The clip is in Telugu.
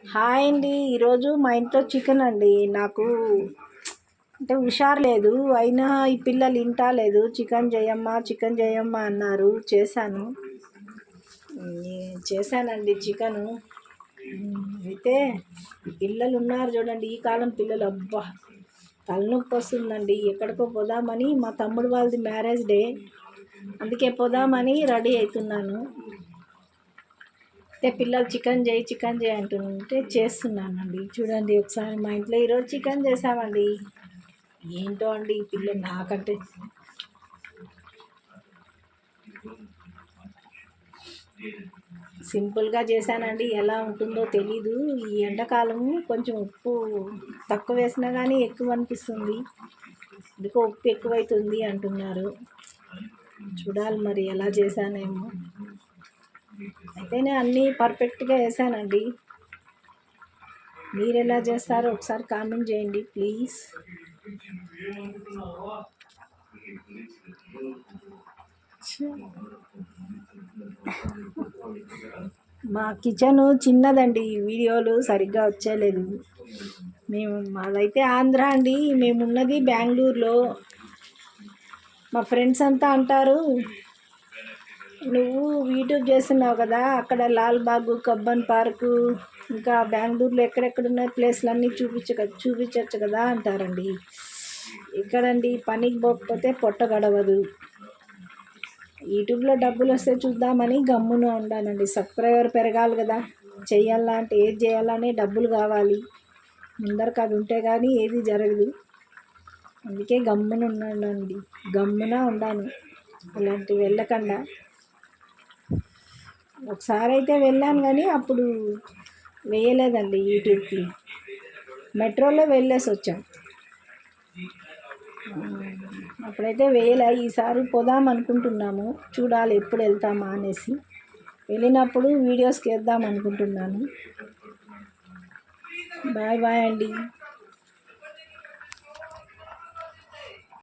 హాయ్ అండి. ఈరోజు మా ఇంట్లో చికెన్ అండి. నాకు అంటే హుషారు లేదు, అయినా ఈ పిల్లలు ఇంటా లేదు. చికెన్ చేయమ్మా అన్నారు, చేశానండి చికెను. అయితే పిల్లలు ఉన్నారు చూడండి, ఈ కాలం పిల్లలు, అబ్బా తలనొప్పి వస్తుందండి. ఎక్కడికో పోదామని, మా తమ్ముడు వాళ్ళది మ్యారేజ్ డే, అందుకే పోదామని రెడీ అవుతున్నాను. అయితే పిల్లలు చికెన్ చేయి అంటుంటే చేస్తున్నానండి. చూడండి ఒకసారి, మా ఇంట్లో ఈరోజు చికెన్ చేసామండి. ఏంటో అండి ఈ పిల్లలు నాకంటే సింపుల్గా చేశానండి. ఎలా ఉంటుందో తెలీదు. ఈ ఎండాకాలము కొంచెం ఉప్పు తక్కువ వేసినా కానీ ఎక్కువ అనిపిస్తుంది. ఎందుకో ఉప్పు ఎక్కువైతుంది అంటున్నారు. చూడాలి మరి ఎలా చేశానేమో. అయితే నేను అన్నీ పర్ఫెక్ట్గా వేసానండి. మీరు ఎలా చేస్తారో ఒకసారి కామెంట్ చేయండి ప్లీజ్. మా కిచెన్ చిన్నదండి, వీడియోలు సరిగ్గా వచ్చేలేదు. మాదైతే ఆంధ్ర అండి, మేమున్నది బెంగళూరులో. మా ఫ్రెండ్స్ అంతా అంటారు, నువ్వు యూట్యూబ్ చేస్తున్నావు కదా, అక్కడ లాల్బాగ్, కబ్బన్ పార్కు, ఇంకా బెంగళూరులో ఎక్కడెక్కడున్న ప్లేస్లు అన్నీ చూపించచ్చు కదా అంటారండి. ఇక్కడండి పనికి పోకపోతే పొట్ట గడవదు. యూట్యూబ్లో డబ్బులు వస్తే చూద్దామని గమ్మున ఉండానండి. సబ్స్క్రైబర్ పెరగాలి కదా, ఏది చేయాలని డబ్బులు కావాలి. ముందరకు అది ఉంటే కానీ ఏది జరగదు. అందుకే గమ్మున ఉండాను, అలాంటివి వెళ్ళకుండా. ఒకసారి అయితే వెళ్ళాను కానీ అప్పుడు వేయలేదండి యూట్యూబ్కి. మెట్రోలో వెళ్ళేసి వచ్చాం, అప్పుడైతే వేయలే. ఈసారి పోదాం అనుకుంటున్నాము, చూడాలి ఎప్పుడు వెళ్తామా అనేసి. వెళ్ళినప్పుడు వీడియోస్కి వేద్దాం అనుకుంటున్నాను. బాయ్ బాయ్ అండి.